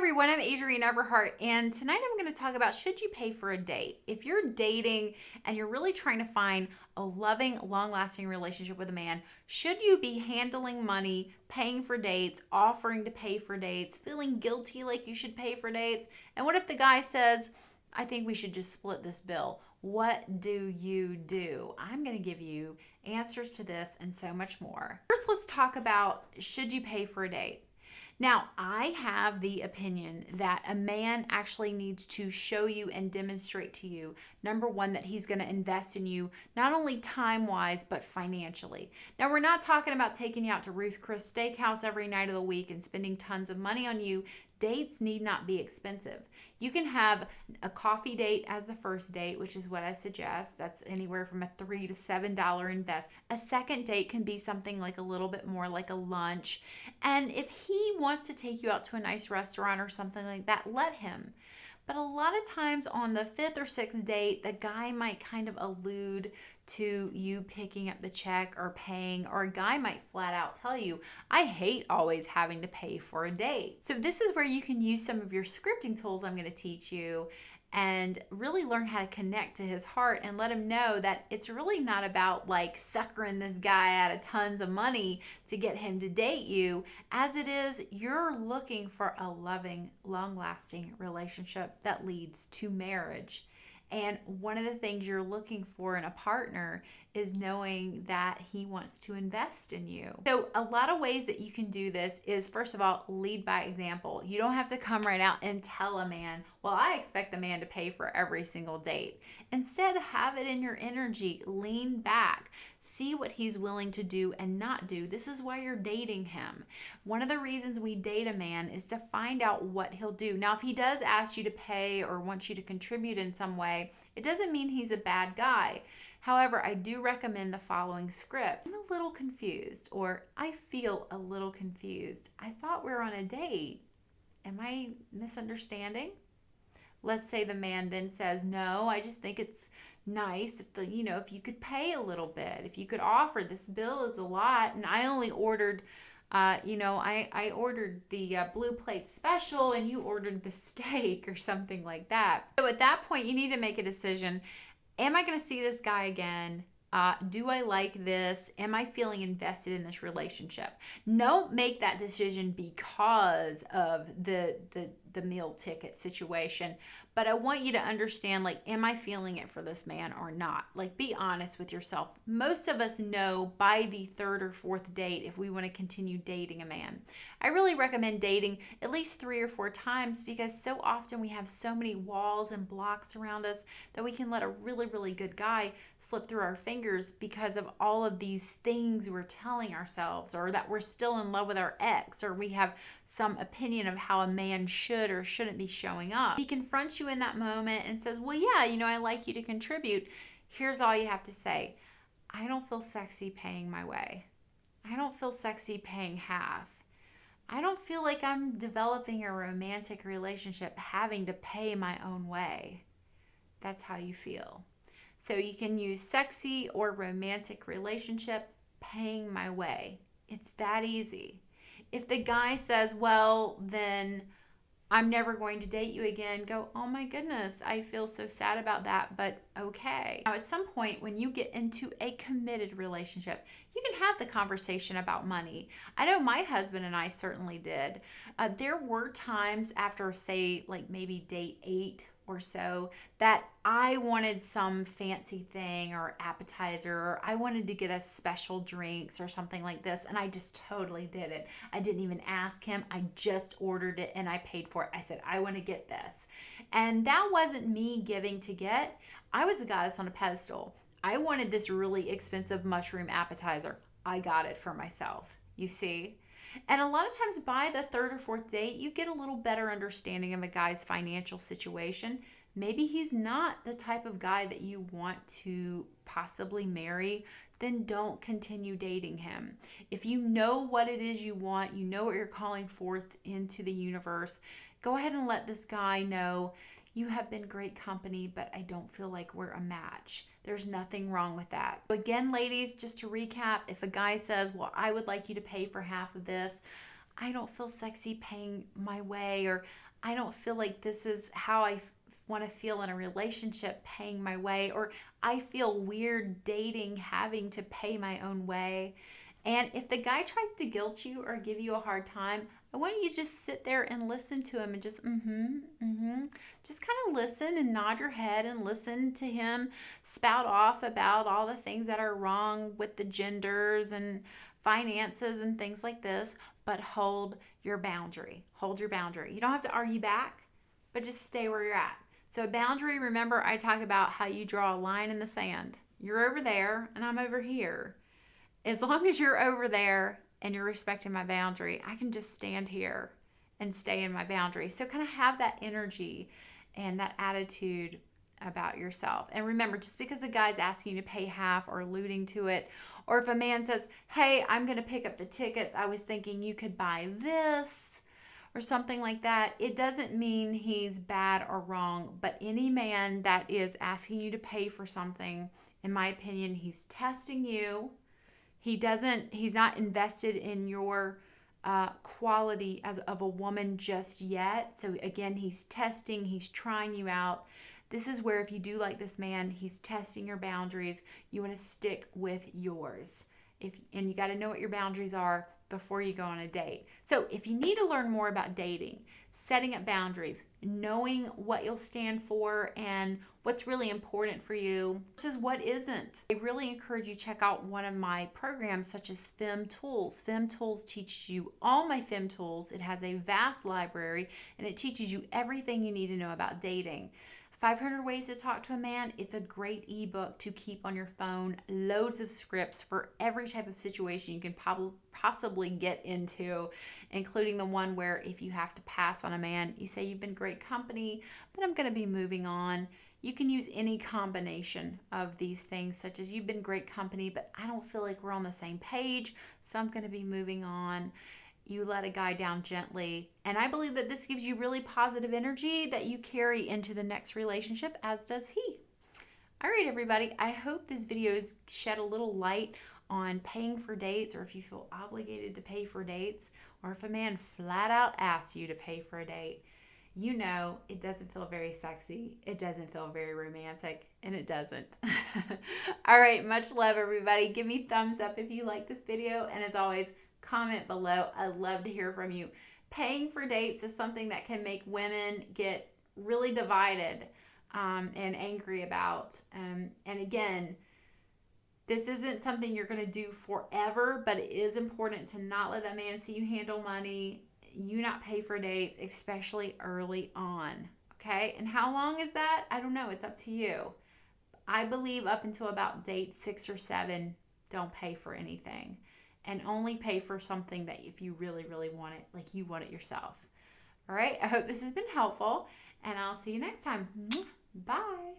everyone, I'm Adrienne Everheart, and tonight I'm going to talk about should you pay for a date? If you're dating and you're really trying to find a loving, long-lasting relationship with a man, should you be handling money, paying for dates, offering to pay for dates, feeling guilty like you should pay for dates? And what if the guy says, I think we should just split this bill? What do you do? I'm going to give you answers to this and so much more. First, let's talk about should you pay for a date? Now, I have the opinion that a man actually needs to show you and demonstrate to you, number one, that he's going to invest in you, not only time-wise, but financially. Now, we're not talking about taking you out to Ruth Chris Steakhouse every night of the week and spending tons of money on you. Dates need not be expensive. You can have a coffee date as the first date, which is what I suggest. That's anywhere from a $3 to $7 investment. A second date can be something like a little bit more like a lunch. And if he wants to take you out to a nice restaurant or something like that, let him. But a lot of times on the fifth or sixth date, the guy might kind of allude to you picking up the check or paying, or a guy might flat out tell you, I hate always having to pay for a date. So this is where you can use some of your scripting tools I'm going to teach you and really learn how to connect to his heart and let him know that it's really not about like suckering this guy out of tons of money to get him to date you, as it is you're looking for a loving, long-lasting relationship that leads to marriage. And one of the things you're looking for in a partner is knowing that he wants to invest in you. So a lot of ways that you can do this is, first of all, lead by example. You don't have to come right out and tell a man, well, I expect the man to pay for every single date. Instead, have it in your energy. Lean back. See what he's willing to do and not do. This is why you're dating him. One of the reasons we date a man is to find out what he'll do. Now, if he does ask you to pay or wants you to contribute in some way, it doesn't mean he's a bad guy. However, I do recommend the following script. I'm a little confused, or I feel a little confused. I thought we were on a date. Am I misunderstanding? Let's say the man then says, no, I just think it's nice if you could pay a little bit, if you could offer, this bill is a lot, and I only ordered I ordered the blue plate special and you ordered the steak or something like that. So at that point, you need to make a decision. Am I going to see this guy again? Do I like this? Am I feeling invested in this relationship? Don't make that decision because of the meal ticket situation. But I want you to understand, like, am I feeling it for this man or not? Like, be honest with yourself. Most of us know by the third or fourth date if we want to continue dating a man. I really recommend dating at least 3 or 4 times, because so often we have so many walls and blocks around us that we can let a really, really good guy slip through our fingers because of all of these things we're telling ourselves, or that we're still in love with our ex, or we have some opinion of how a man should or shouldn't be showing up. He confronts you in that moment and says, well, yeah, I like you to contribute. Here's all you have to say. I don't feel sexy paying my way. I don't feel sexy paying half. I don't feel like I'm developing a romantic relationship having to pay my own way. That's how you feel. So you can use sexy or romantic relationship, paying my way. It's that easy. If the guy says, well, then I'm never going to date you again, go, oh my goodness, I feel so sad about that, but okay. Now, at some point when you get into a committed relationship, you can have the conversation about money. I know my husband and I certainly did. There were times after, say, like maybe date 8 or so, that I wanted some fancy thing or appetizer, or I wanted to get us special drinks or something like this, and I just totally did it. I didn't even ask him. I just ordered it and I paid for it. I said, I want to get this. And that wasn't me giving to get. I was a goddess on a pedestal. I wanted this really expensive mushroom appetizer. I got it for myself, you see? And a lot of times by the third or fourth date, you get a little better understanding of a guy's financial situation. Maybe he's not the type of guy that you want to possibly marry. Then don't continue dating him. If you know what it is you want, you know what you're calling forth into the universe, go ahead and let this guy know, you have been great company, but I don't feel like we're a match. There's nothing wrong with that. Again, ladies, just to recap, if a guy says, well, I would like you to pay for half of this, I don't feel sexy paying my way, or I don't feel like this is how I want to feel in a relationship, paying my way, or I feel weird dating, having to pay my own way. And if the guy tries to guilt you or give you a hard time, I want you to just sit there and listen to him and just, just kind of listen and nod your head and listen to him spout off about all the things that are wrong with the genders and finances and things like this, but hold your boundary. Hold your boundary. You don't have to argue back, but just stay where you're at. So a boundary, remember I talk about how you draw a line in the sand. You're over there and I'm over here. As long as you're over there and you're respecting my boundary, I can just stand here and stay in my boundary. So kind of have that energy and that attitude about yourself. And remember, just because a guy's asking you to pay half or alluding to it, or if a man says, hey, I'm going to pick up the tickets, I was thinking you could buy this, or something like that, it doesn't mean he's bad or wrong. But any man that is asking you to pay for something, in my opinion, he's testing you. He's not invested in your quality as of a woman just yet. So again, he's testing, he's trying you out. This is where if you do like this man, he's testing your boundaries. You want to stick with yours. And you got to know what your boundaries are before you go on a date. So if you need to learn more about dating, setting up boundaries, knowing what you'll stand for and what's really important for you versus what isn't, I really encourage you to check out one of my programs such as FEMM Tools. FEMM Tools teaches you all my FEMM tools. It has a vast library and it teaches you everything you need to know about dating. 500 Ways to Talk to a Man. It's a great ebook to keep on your phone. Loads of scripts for every type of situation you can possibly get into, including the one where if you have to pass on a man, you say you've been great company, but I'm going to be moving on. You can use any combination of these things, such as you've been great company, but I don't feel like we're on the same page, so I'm going to be moving on. You let a guy down gently. And I believe that this gives you really positive energy that you carry into the next relationship, as does he. All right, everybody. I hope this video has shed a little light on paying for dates, or if you feel obligated to pay for dates, or if a man flat out asks you to pay for a date. You know, it doesn't feel very sexy. It doesn't feel very romantic, and it doesn't. All right, much love, everybody. Give me thumbs up if you like this video, and as always, comment below. I'd love to hear from you. Paying for dates is something that can make women get really divided and angry about. And again, this isn't something you're going to do forever, but it is important to not let that man see you handle money, you not pay for dates, especially early on. Okay? And how long is that? I don't know. It's up to you. I believe up until about date 6 or 7, don't pay for anything. And only pay for something that if you really, really want it, like you want it yourself. All right? I hope this has been helpful, and I'll see you next time. Bye.